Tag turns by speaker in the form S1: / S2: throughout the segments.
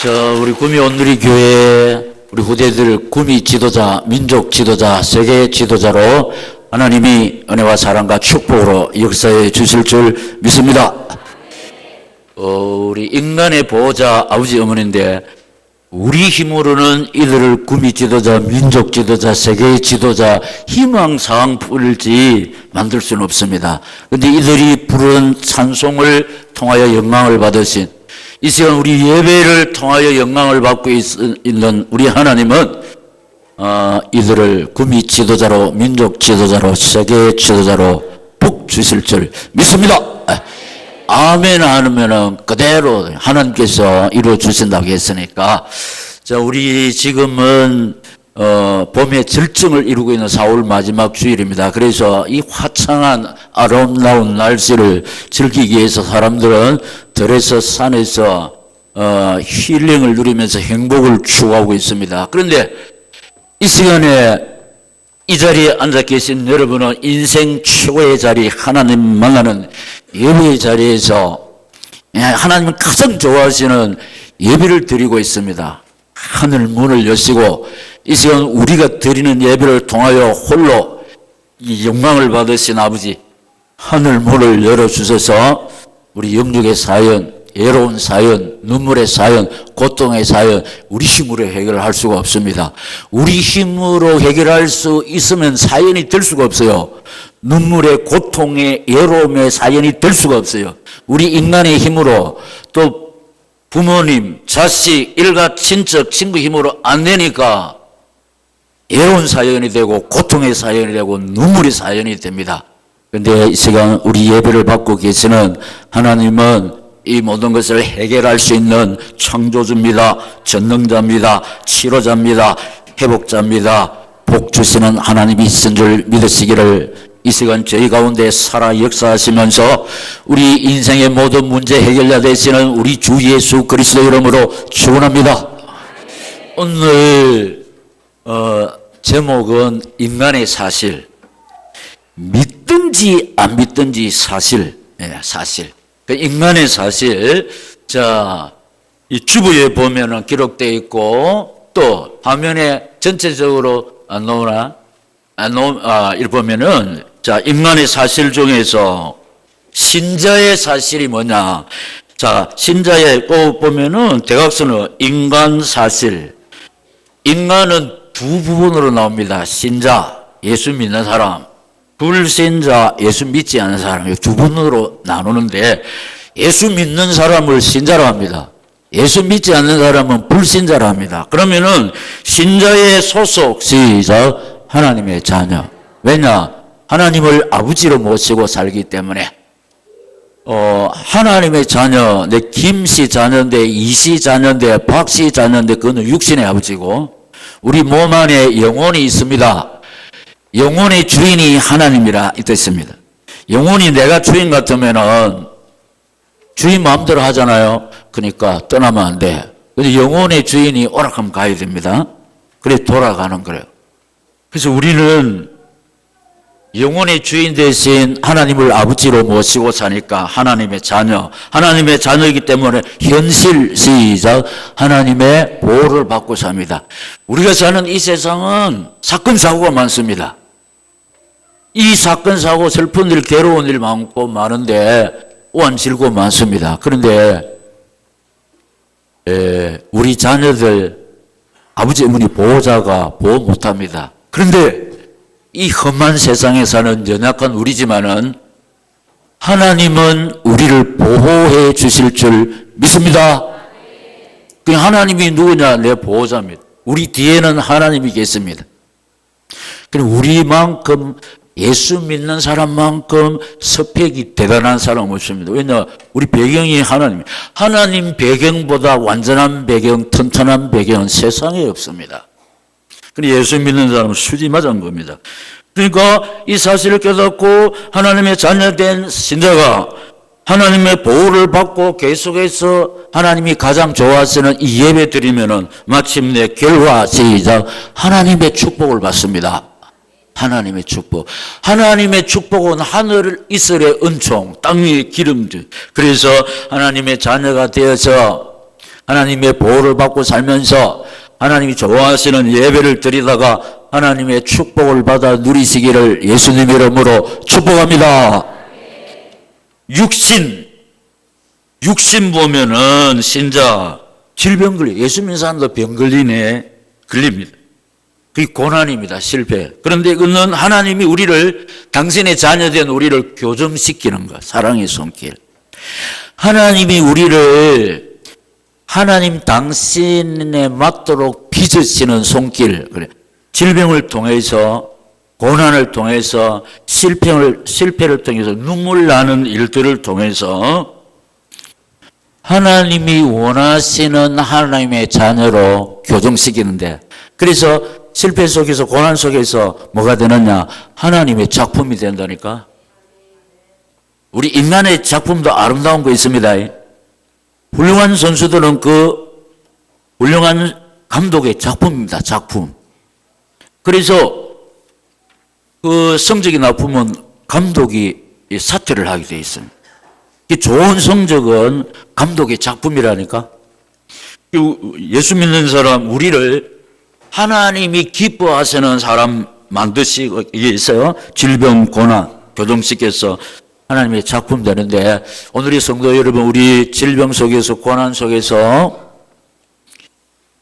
S1: 우리 구미 온누리 교회 우리 후대들 구미 지도자, 민족 지도자, 세계 지도자로 하나님이 은혜와 사랑과 축복으로 역사해 주실 줄 믿습니다. 우리 인간의 보호자 아버지 어머니인데 우리 힘으로는 이들을 구미 지도자, 민족 지도자, 세계 지도자, 희망사항 부를지 만들 수는 없습니다. 그런데 이들이 부른 찬송을 통하여 영광을 받으신 이 시간 우리 예배를 통하여 영광을 받고 있는 우리 하나님은 이들을 구미 지도자로, 민족 지도자로, 세계 지도자로 복 주실 줄 믿습니다. 아멘 하면은 그대로 하나님께서 이루어 주신다고 했으니까, 자, 우리 지금은 봄의 절정을 이루고 있는 4월 마지막 주일입니다. 그래서 이 화창한 아름다운 날씨를 즐기기 위해서 사람들은 들에서 산에서 힐링을 누리면서 행복을 추구하고 있습니다. 그런데 이 시간에 이 자리에 앉아 계신 여러분은 인생 최고의 자리, 하나님 만나는 예배의 자리에서 하나님이 가장 좋아하시는 예배를 드리고 있습니다. 하늘 문을 여시고 이 시간 우리가 드리는 예배를 통하여 홀로 이 영광을 받으신 아버지, 하늘 문을 열어주셔서 우리 영육의 사연, 외로운 사연, 눈물의 사연, 고통의 사연 우리 힘으로 해결할 수가 없습니다. 우리 힘으로 해결할 수 있으면 사연이 될 수가 없어요. 눈물의 고통의 외로움의 사연이 될 수가 없어요. 우리 인간의 힘으로, 또 부모님, 자식, 일가, 친척, 친구 힘으로 안 되니까 외로운 사연이 되고 고통의 사연이 되고 눈물의 사연이 됩니다. 그런데 이 시간 우리 예배를 받고 계시는 하나님은 이 모든 것을 해결할 수 있는 창조주입니다. 전능자입니다. 치료자입니다. 회복자입니다. 복 주시는 하나님이 있은 줄 믿으시기를 이 시간 저희 가운데 살아 역사하시면서 우리 인생의 모든 문제 해결자 되시는 우리 주 예수 그리스도 이름으로 축원합니다. 오늘 제목은 인간의 사실, 믿든지 안 믿든지 사실, 사실. 인간의 사실, 자, 이 주부에 보면은 기록되어 있고, 또 화면에 전체적으로 안 나오나? 이렇게 보면은, 자, 인간의 사실 중에서 신자의 사실이 뭐냐? 자, 신자의 꼭 보면은 대각선은 인간 사실. 인간은 두 부분으로 나옵니다. 신자, 예수 믿는 사람. 불신자, 예수 믿지 않는 사람, 두 분으로 나누는데 예수 믿는 사람을 신자로 합니다. 예수 믿지 않는 사람은 불신자로 합니다. 그러면은 신자의 소속, 시작, 하나님의 자녀. 왜냐? 하나님을 아버지로 모시고 살기 때문에 하나님의 자녀, 내 김씨 자녀인데, 이씨 자녀인데, 박씨 자녀인데 그거는 육신의 아버지고 우리 몸 안에 영혼이 있습니다. 영혼의 주인이 하나님이라 이 뜻입니다. 영혼이 내가 주인 같으면은 주인 마음대로 하잖아요. 그러니까 떠나면 안 돼. 근데 영혼의 주인이 오락하면 가야 됩니다. 그래 돌아가는 거예요. 그래서 우리는 영혼의 주인 대신 하나님을 아버지로 모시고 사니까 하나님의 자녀, 하나님의 자녀이기 때문에 현실, 시작, 하나님의 보호를 받고 삽니다. 우리가 사는 이 세상은 사건 사고가 많습니다. 이 사건 사고, 슬픈 일, 괴로운 일 많은데 오한 즐거움 많습니다. 그런데 우리 자녀들 아버지 어머니 보호자가 보호 못합니다. 그런데 이 험한 세상에 사는 연약한 우리지만은 하나님은 우리를 보호해 주실 줄 믿습니다. 그 하나님이 누구냐? 내 보호자입니다. 우리 뒤에는 하나님이 계십니다. 그리고 우리만큼 예수 믿는 사람만큼 스펙이 대단한 사람은 없습니다. 왜냐? 우리 배경이 하나님 배경보다 완전한 배경, 튼튼한 배경은 세상에 없습니다. 그런데 예수 믿는 사람은 수지 맞은 겁니다. 그러니까 이 사실을 깨닫고 하나님의 자녀된 신자가 하나님의 보호를 받고 계속해서 하나님이 가장 좋아하시는 이 예배 드리면은 마침내 결과, 시작, 하나님의 축복을 받습니다. 하나님의 축복. 하나님의 축복은 하늘 이슬의 은총, 땅 위의 기름들. 그래서 하나님의 자녀가 되어서 하나님의 보호를 받고 살면서 하나님이 좋아하시는 예배를 드리다가 하나님의 축복을 받아 누리시기를 예수님 이름으로 축복합니다. 육신 보면은 신자 질병 걸려. 예수 믿는 사람도 병 걸리네. 걸립니다. 그게 고난입니다. 실패. 그런데 이거는 하나님이 우리를, 당신의 자녀된 우리를 교정시키는 것. 사랑의 손길. 하나님이 우리를 하나님 당신에 맞도록 빚으시는 손길. 그래. 질병을 통해서, 고난을 통해서, 실패를 통해서, 눈물 나는 일들을 통해서 하나님이 원하시는 하나님의 자녀로 교정시키는데, 그래서 실패 속에서, 고난 속에서 뭐가 되느냐? 하나님의 작품이 된다니까. 우리 인간의 작품도 아름다운 거 있습니다. 훌륭한 선수들은 그 훌륭한 감독의 작품입니다. 작품. 그래서 그 성적이 나쁘면 감독이 사퇴를 하게 돼 있습니다. 좋은 성적은 감독의 작품이라니까. 예수 믿는 사람, 우리를 하나님이 기뻐하시는 사람 만드시기 위해서 질병, 고난, 교정시켜서 하나님의 작품 되는데, 오늘의 성도 여러분, 우리 질병 속에서, 고난 속에서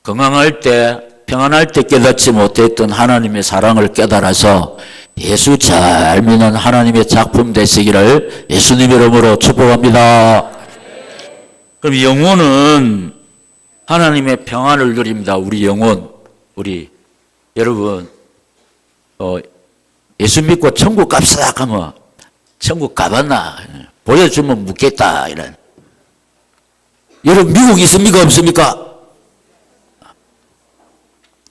S1: 건강할 때, 평안할 때 깨닫지 못했던 하나님의 사랑을 깨달아서 예수 잘 믿는 하나님의 작품 되시기를 예수님 이름으로 축복합니다. 그럼 영혼은 하나님의 평안을 누립니다. 우리 영혼, 우리 여러분, 예수 믿고 천국 갑시다 하면 천국 가봤나? 보여주면 묻겠다 이런. 여러분 미국 있습니까 없습니까?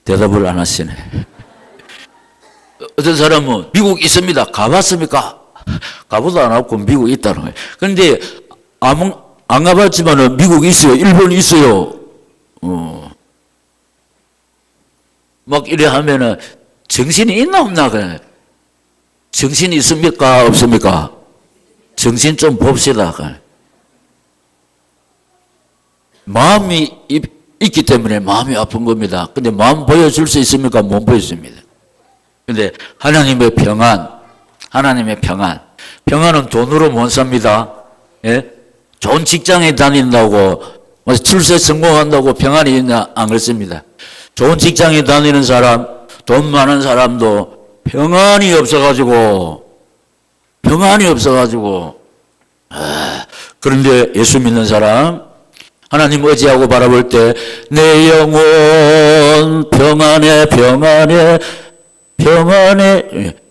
S1: 대답을 안 하시네. 어떤 사람은 미국 있습니다. 가봤습니까? 가보도 안 하고 미국 있다는 거예요. 그런데 안 가봤지만 미국 있어요. 일본 있어요. 막 이래 하면은 정신이 있나 없나 그래. 정신이 있습니까 없습니까? 정신 좀 봅시다. 마음이 있기 때문에 마음이 아픈 겁니다. 근데 마음 보여줄 수 있습니까? 못 보여줍니다. 근데 하나님의 평안, 평안은 돈으로 못 삽니다. 예? 좋은 직장에 다닌다고, 출세 성공한다고 평안이 있냐? 안 그렇습니다. 좋은 직장에 다니는 사람, 돈 많은 사람도 평안이 없어가지고, 그런데 예수 믿는 사람, 하나님 의지하고 바라볼 때, 내 영혼 평안해,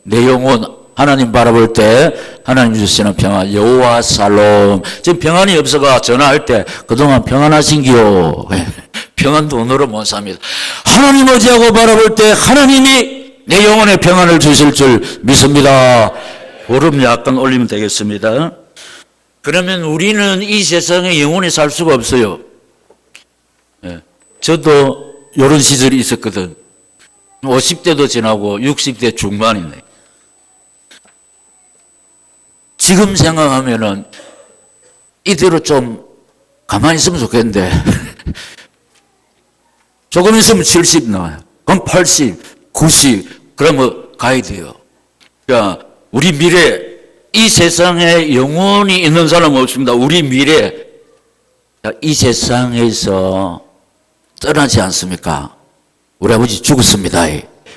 S1: 내 영혼, 하나님 바라볼 때, 하나님 주시는 평안, 여호와 살롬. 지금 평안이 없어가 전화할 때, 그동안 평안하신기요? 평안 돈으로 못 삽니다. 하나님 의지하고 바라볼 때, 하나님이 내 영혼에 평안을 주실 줄 믿습니다. 보름 약간 올리면 되겠습니다. 그러면 우리는 이 세상에 영원히 살 수가 없어요. 저도 이런 시절이 있었거든. 50대도 지나고 60대 중반이네. 지금 생각하면은 이대로 좀 가만히 있으면 좋겠는데 조금 있으면 70 나와요. 그럼 80, 90 그러면 가야 돼요. 그러니까 우리 미래, 이 세상에 영원히 있는 사람은 없습니다. 우리 미래, 이 세상에서 떠나지 않습니까? 우리 아버지 죽었습니다.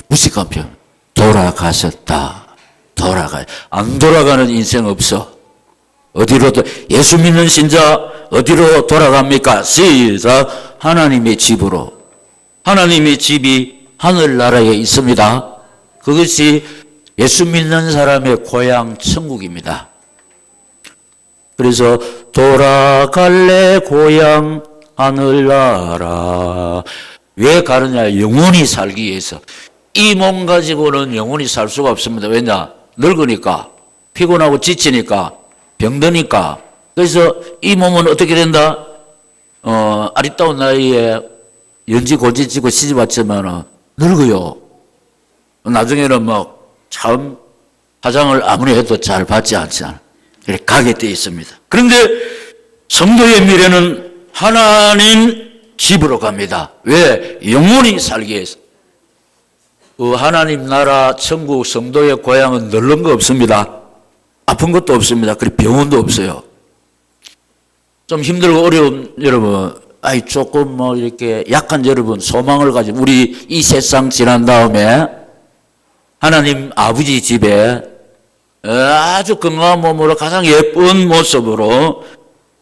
S1: 무식한 편. 돌아가셨다. 안 돌아가는 인생 없어. 어디로, 예수 믿는 신자, 어디로 돌아갑니까? 시작. 하나님의 집으로. 하나님의 집이 하늘나라에 있습니다. 그것이 예수 믿는 사람의 고향 천국입니다. 그래서 돌아갈래 고향 하늘나라. 왜 가느냐? 영원히 살기 위해서. 이 몸 가지고는 영원히 살 수가 없습니다. 왜냐? 늙으니까, 피곤하고 지치니까, 병드니까. 그래서 이 몸은 어떻게 된다? 아리따운 나이에 연지 골지치고 시집 왔지만 늙어요. 나중에는 참 화장을 아무리 해도 잘 받지 않잖아. 이렇게 가게 되어 있습니다. 그런데 성도의 미래는 하나님 집으로 갑니다. 왜? 영원히 살기 위해서. 하나님 나라 천국 성도의 고향은 늙은 거 없습니다. 아픈 것도 없습니다. 그리고 병원도 없어요. 좀 힘들고 어려운 여러분, 조금 이렇게 약한 여러분, 소망을 가지고 우리 이 세상 지난 다음에 하나님 아버지 집에 아주 건강한 몸으로 가장 예쁜 모습으로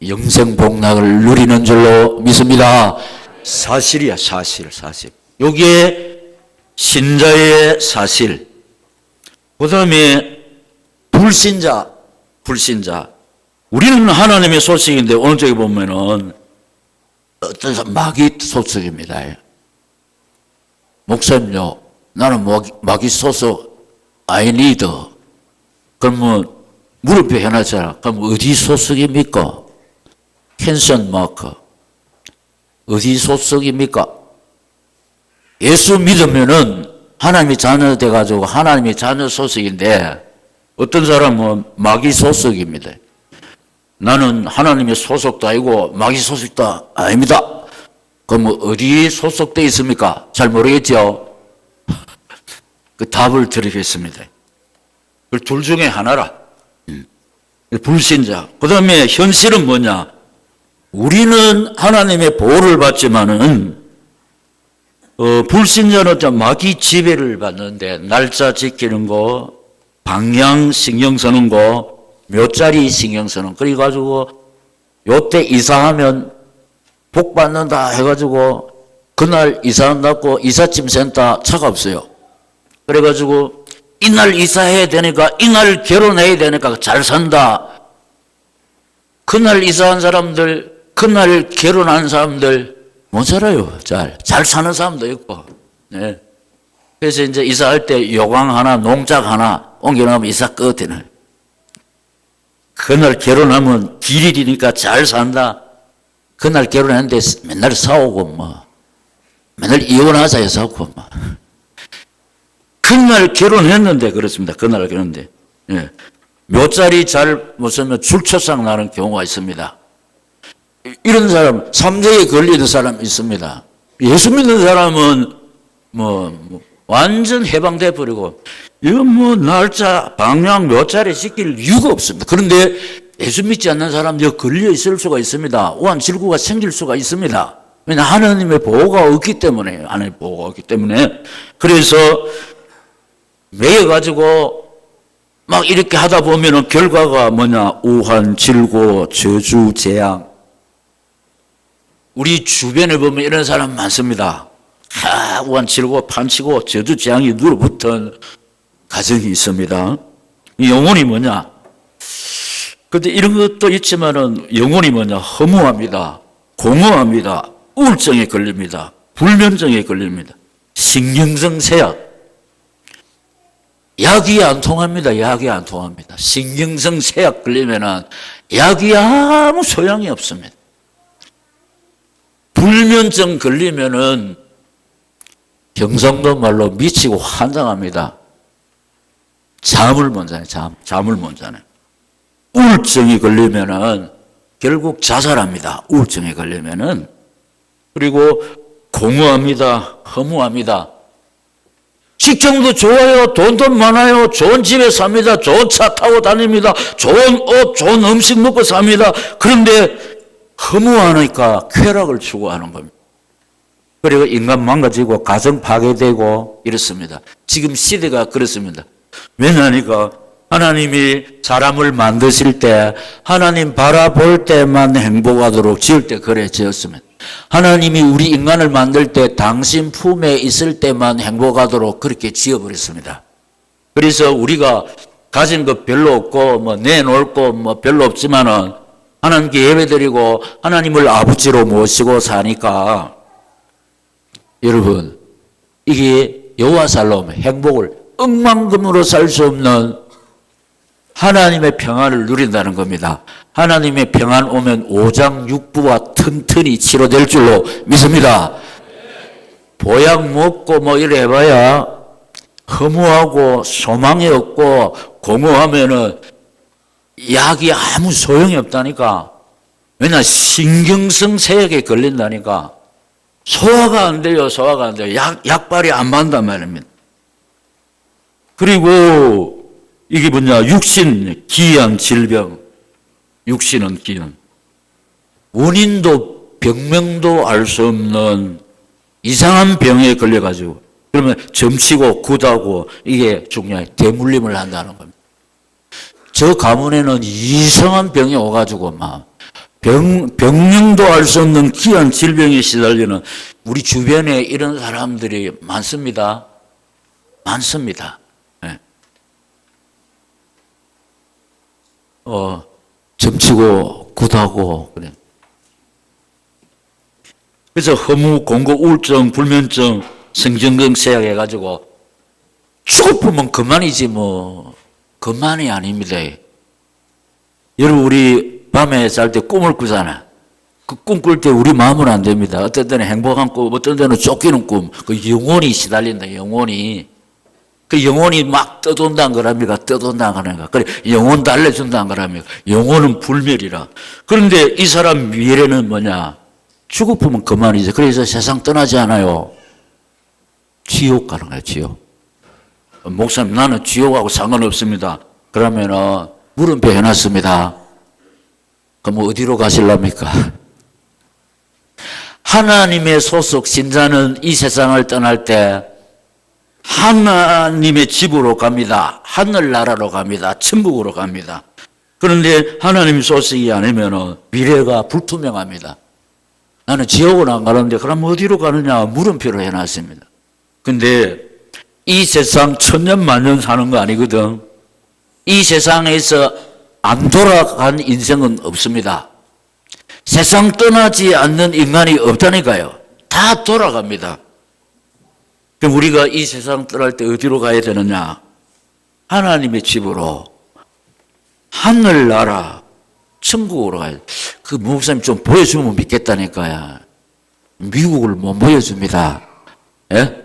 S1: 영생 복락을 누리는 줄로 믿습니다. 사실이야, 사실. 요게 신자의 사실. 그 다음에 불신자. 우리는 하나님의 소속인데 오늘 저기 보면은 어떤 사람 마귀 소속입니다. 목사님요, 나는 마귀 소속 I need. 그러면 물음표 해놨잖아. 그럼 어디 소속입니까? 캔션 마크. 어디 소속입니까? 예수 믿으면은 하나님의 자녀 돼가지고 하나님의 자녀 소속인데 어떤 사람은 마귀 소속입니다. 나는 하나님의 소속도 아니고 마귀 소속도 아닙니다. 그럼 어디 소속되어 있습니까? 잘 모르겠죠? 그 답을 드리겠습니다. 그 둘 중에 하나라. 불신자. 그 다음에 현실은 뭐냐? 우리는 하나님의 보호를 받지만은 불신자는 좀 마귀 지배를 받는데 날짜 지키는 거, 방향 신경 쓰는 거, 몇 자리 신경 쓰는 거. 그래가지고 요때 이사하면 복 받는다 해가지고 그날 이사한다고 이삿짐 센터 차가 없어요. 그래가지고 이날 이사해야 되니까 이날 결혼해야 되니까 잘 산다. 그날 이사한 사람들, 그날 결혼한 사람들 못 살아요. 잘 사는 사람도 있고. 네. 그래서 이제 이사할 때 요강 하나, 농작 하나 옮겨놓으면 이사 끝이네. 그날 결혼하면 길일이니까 잘 산다. 그날 결혼했는데 맨날 싸우고 맨날 이혼하자 해서 하고 그날 결혼했는데 그렇습니다. 그날 결혼했는데 몇 자리 잘 못 쓰면 줄초상 나는 경우가 있습니다. 이런 사람, 삼재에 걸리는 사람 있습니다. 예수 믿는 사람은 완전 해방돼 버리고 이거 날짜, 방향 몇 자리 지킬 이유가 없습니다. 그런데 예수 믿지 않는 사람들 걸려 있을 수가 있습니다. 오한질구가 생길 수가 있습니다. 왜냐 하나님의 보호가 없기 때문에. 하나님의 보호가 없기 때문에. 그래서 매여가지고 막 이렇게 하다 보면은 결과가 뭐냐? 우한, 질고, 저주, 재앙. 우리 주변에 보면 이런 사람 많습니다. 우한, 질고, 판치고, 저주, 재앙이 눌어붙은 가정이 있습니다. 영혼이 뭐냐? 근데 이런 것도 있지만은 영혼이 뭐냐? 허무합니다. 공허합니다. 우울증에 걸립니다. 불면증에 걸립니다. 신경성 세약. 약이 안 통합니다. 약이 안 통합니다. 신경성 세약 걸리면은 약이 아무 소용이 없습니다. 불면증 걸리면은 경상도 말로 미치고 환장합니다. 잠을 못 자요. 잠을 못 자네. 우울증이 걸리면은 결국 자살합니다. 우울증에 걸리면은. 그리고 공허합니다. 허무합니다. 직장도 좋아요. 돈도 많아요. 좋은 집에 삽니다. 좋은 차 타고 다닙니다. 좋은 옷, 좋은 음식 먹고 삽니다. 그런데 허무하니까 쾌락을 추구하는 겁니다. 그리고 인간 망가지고 가정 파괴되고 이렇습니다. 지금 시대가 그렇습니다. 왜냐하니까 하나님이 사람을 만드실 때 하나님 바라볼 때만 행복하도록 지을 때 그래 지었습니다. 하나님이 우리 인간을 만들 때 당신 품에 있을 때만 행복하도록 그렇게 지어버렸습니다. 그래서 우리가 가진 것 별로 없고 내놓을 거 별로 없지만은 하나님께 예배드리고 하나님을 아버지로 모시고 사니까 여러분 이게 여호와 살롬 행복을 억만금으로 살 수 없는 하나님의 평안을 누린다는 겁니다. 하나님의 평안 오면 오장육부가 튼튼히 치료될 줄로 믿습니다. 보약 먹고 이래 해봐야 허무하고 소망이 없고 공허하면은 약이 아무 소용이 없다니까. 왜냐 신경성 세약에 걸린다니까. 소화가 안 돼요. 소화가 안 돼요. 약발이 안 맞는단 말입니다. 그리고 이게 뭐냐, 육신, 기한 질병. 육신은 기한. 원인도 병명도 알 수 없는 이상한 병에 걸려가지고, 그러면 점치고 굳하고 이게 중요해. 대물림을 한다는 겁니다. 저 가문에는 이상한 병이 오가지고 막 병명도 알 수 없는 기한 질병에 시달리는 우리 주변에 이런 사람들이 많습니다. 많습니다. 네. 점치고 굳하고 그래. 그래서 허무, 공고, 우울증, 불면증, 성정경 세약해가지고 죽어보면 그만이지 뭐. 그만이 아닙니다. 여러분, 우리 밤에 잘 때 꿈을 꾸잖아. 그 꿈 꿀 때 우리 마음은 안 됩니다. 어떤 때는 행복한 꿈, 어떤 때는 쫓기는 꿈. 그 영혼이 시달린다, 영혼이. 그 영혼이 막 떠돈다는 거랍니까? 떠돈다는 거랍니까? 그래, 영혼 달래준다는 거랍니까? 영혼은 불멸이라. 그런데 이 사람 미래는 뭐냐? 죽어보면 그만이죠. 그래서 세상 떠나지 않아요. 지옥 가는 거예요, 지옥. 목사님, 나는 지옥하고 상관없습니다. 그러면은 물음표 해놨습니다. 그럼 어디로 가실랍니까? 하나님의 소속 신자는 이 세상을 떠날 때 하나님의 집으로 갑니다. 하늘나라로 갑니다. 천국으로 갑니다. 그런데 하나님 소식이 아니면은 미래가 불투명합니다. 나는 지옥은 안 가는데 그럼 어디로 가느냐 물음표로 해놨습니다. 근데 이 세상 천년 만년 사는 거 아니거든. 이 세상에서 안 돌아간 인생은 없습니다. 세상 떠나지 않는 인간이 없다니까요. 다 돌아갑니다. 그럼 우리가 이 세상 떠날 때 어디로 가야 되느냐? 하나님의 집으로, 하늘나라, 천국으로 가야 돼. 그 목사님 좀 보여주면 믿겠다니까요. 미국을 못 보여줍니다. 예?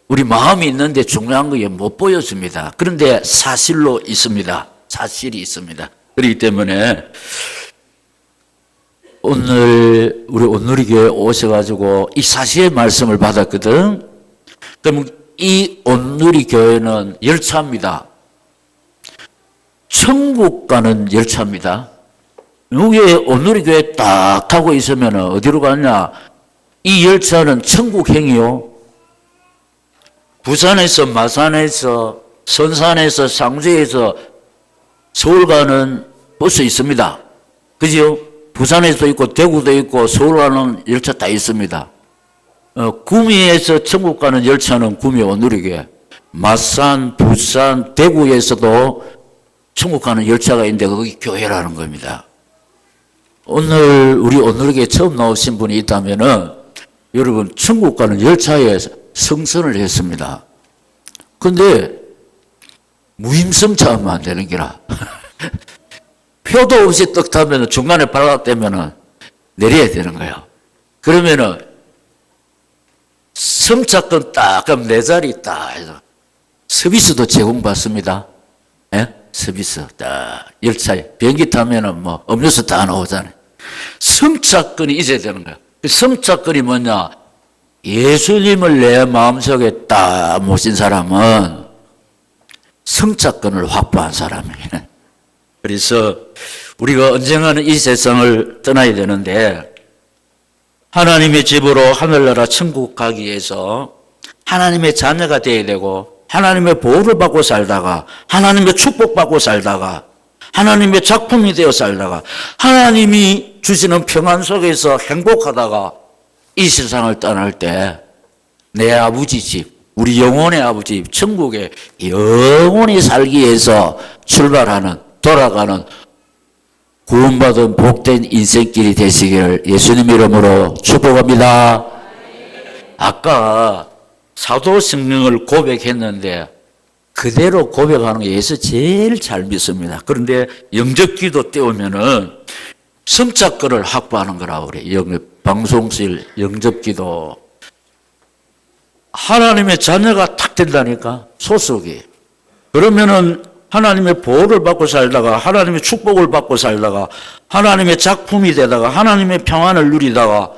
S1: 우리 마음이 있는데 중요한 거에 못 보여줍니다. 그런데 사실로 있습니다. 사실이 있습니다. 그렇기 때문에 오늘 우리 온누리 교회 오셔가지고 이 사실의 말씀을 받았거든. 그럼 이 온누리 교회는 열차입니다. 천국 가는 열차입니다. 여기에 온누리 교회 딱 타고 있으면 어디로 가느냐? 이 열차는 천국행이요. 부산에서, 마산에서, 선산에서, 상주에서 서울 가는 버스 있습니다. 그죠? 부산에도 있고 대구도 있고 서울 가는 열차 다 있습니다. 구미에서 천국 가는 열차는 구미 온누리교회, 마산, 부산, 대구에서도 천국 가는 열차가 있는데 거기 교회라는 겁니다. 오늘 우리 온누리교회 처음 나오신 분이 있다면은 여러분 천국 가는 열차에 승선을 했습니다. 근데 무임승차하면 안 되는 기라. 표도 없이 떡 타면 중간에 발각되면 내려야 되는 거예요. 그러면은 승차권 딱 그럼 내 자리 딱 해서 서비스도 제공받습니다. 예? 서비스 딱 열차에 비행기 타면은 뭐 음료수 다 나오잖아요. 승차권이 있어야 되는 거예요. 승차권이 뭐냐? 예수님을 내 마음속에 딱 모신 사람은 승차권을 확보한 사람이에요. 그래서 우리가 언젠가는 이 세상을 떠나야 되는데 하나님의 집으로 하늘나라 천국 가기 위해서 하나님의 자녀가 되어야 되고 하나님의 보호를 받고 살다가 하나님의 축복받고 살다가 하나님의 작품이 되어 살다가 하나님이 주시는 평안 속에서 행복하다가 이 세상을 떠날 때 내 아버지 집, 우리 영혼의 아버지 집, 천국에 영원히 살기 위해서 출발하는, 돌아가는 구원받은 복된 인생길이 되시기를 예수님 이름으로 축복합니다. 아까 사도 성령을 고백했는데 그대로 고백하는 게 예수 제일 잘 믿습니다. 그런데 영접기도 때우면은 성착권을 확보하는 거라고 그래. 방송실 영접기도. 하나님의 자녀가 탁 된다니까, 소속이. 그러면은 하나님의 보호를 받고 살다가 하나님의 축복을 받고 살다가 하나님의 작품이 되다가 하나님의 평안을 누리다가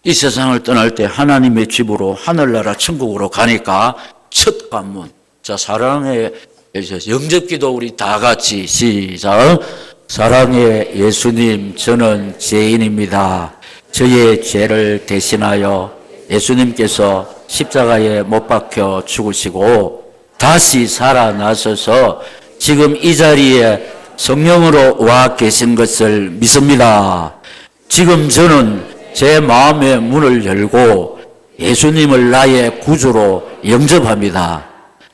S1: 이 세상을 떠날 때 하나님의 집으로 하늘나라 천국으로 가니까 첫 관문. 자, 사랑의 영접기도 우리 다 같이 시작. 사랑의 예수님, 저는 죄인입니다. 저의 죄를 대신하여 예수님께서 십자가에 못 박혀 죽으시고 다시 살아나셔서 지금 이 자리에 성령으로 와 계신 것을 믿습니다. 지금 저는 제 마음의 문을 열고 예수님을 나의 구주로 영접합니다.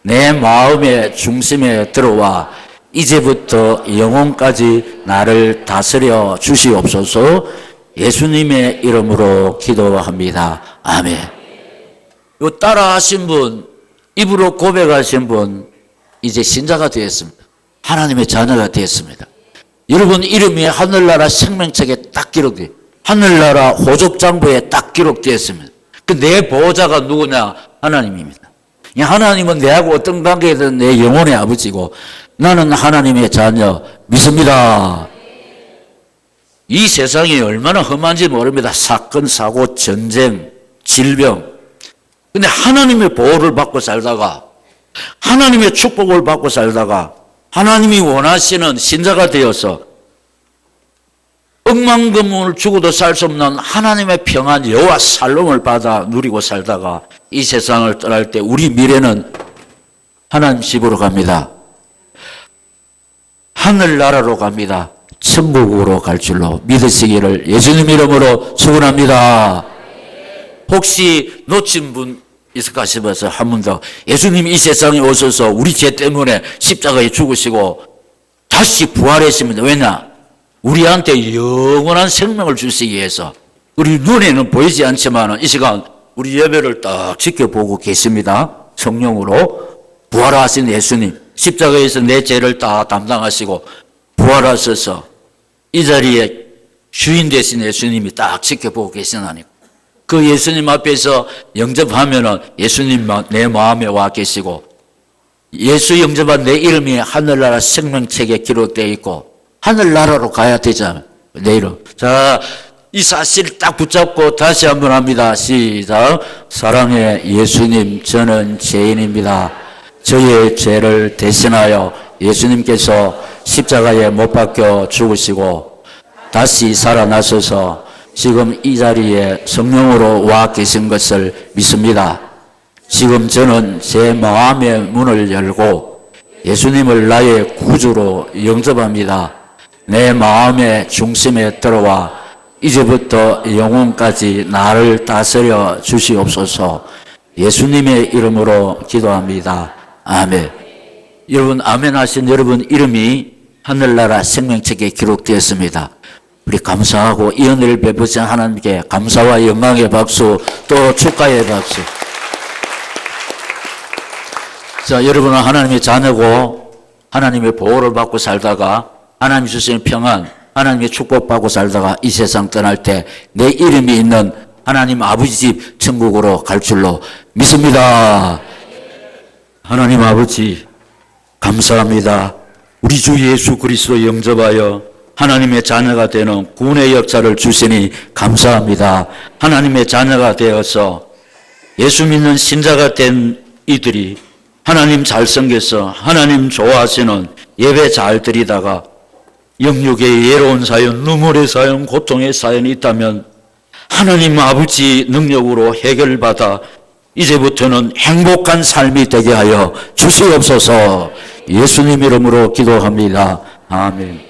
S1: 내 마음의 중심에 들어와 이제부터 영혼까지 나를 다스려 주시옵소서. 예수님의 이름으로 기도합니다. 아멘. 요 따라 하신 분, 입으로 고백하신 분, 이제 신자가 되었습니다. 하나님의 자녀가 되었습니다. 여러분 이름이 하늘나라 생명책에 딱 기록돼요. 하늘나라 호족장부에 딱 기록되었습니다. 그 내 보호자가 누구냐? 하나님입니다. 하나님은 내하고 어떤 관계든 내 영혼의 아버지고 나는 하나님의 자녀 믿습니다. 이 세상이 얼마나 험한지 모릅니다. 사건, 사고, 전쟁, 질병. 근데 하나님의 보호를 받고 살다가 하나님의 축복을 받고 살다가 하나님이 원하시는 신자가 되어서 억만금을 주고도 살 수 없는 하나님의 평안 여호와 살롬을 받아 누리고 살다가 이 세상을 떠날 때 우리 미래는 하나님 집으로 갑니다. 하늘나라로 갑니다. 천국으로 갈 줄로 믿으시기를 예수님 이름으로 축원합니다. 혹시 놓친 분 있을까 싶어서 한 번 더, 예수님 이 세상에 오셔서 우리 죄 때문에 십자가에 죽으시고 다시 부활했습니다. 왜냐? 우리한테 영원한 생명을 주시기 위해서. 우리 눈에는 보이지 않지만 이 시간 우리 예배를 딱 지켜보고 계십니다. 성령으로 부활하신 예수님, 십자가에서 내 죄를 다 담당하시고 부활하셔서 이 자리에 주인 되신 예수님이 딱 지켜보고 계시나니까 그 예수님 앞에서 영접하면은 예수님만 내 마음에 와 계시고 예수 영접한 내 이름이 하늘나라 생명책에 기록되어 있고 하늘나라로 가야 되잖아요. 내 이름. 자, 이 사실을 딱 붙잡고 다시 한번 합니다. 시작. 사랑의 예수님, 저는 죄인입니다. 저의 죄를 대신하여 예수님께서 십자가에 못 박혀 죽으시고 다시 살아나셔서 지금 이 자리에 성령으로 와 계신 것을 믿습니다. 지금 저는 제 마음의 문을 열고 예수님을 나의 구주로 영접합니다. 내 마음의 중심에 들어와 이제부터 영혼까지 나를 다스려 주시옵소서. 예수님의 이름으로 기도합니다. 아멘. 여러분 아멘 하신 여러분 이름이 하늘나라 생명책에 기록되었습니다. 우리 감사하고 이 은혜를 베푸신 하나님께 감사와 영광의 박수, 또 축하의 박수. 자, 여러분은 하나님의 자녀고 하나님의 보호를 받고 살다가 하나님 주시는 평안, 하나님의 축복받고 살다가 이 세상 떠날 때 내 이름이 있는 하나님 아버지 집 천국으로 갈 줄로 믿습니다. 하나님 아버지 감사합니다. 우리 주 예수 그리스도 영접하여 하나님의 자녀가 되는 구원의 역사를 주시니 감사합니다. 하나님의 자녀가 되어서 예수 믿는 신자가 된 이들이 하나님 잘 섬겨서 하나님 좋아하시는 예배 잘 드리다가 영육의 예로운 사연, 눈물의 사연, 고통의 사연이 있다면 하나님 아버지 능력으로 해결받아 이제부터는 행복한 삶이 되게 하여 주시옵소서. 예수님 이름으로 기도합니다. 아멘.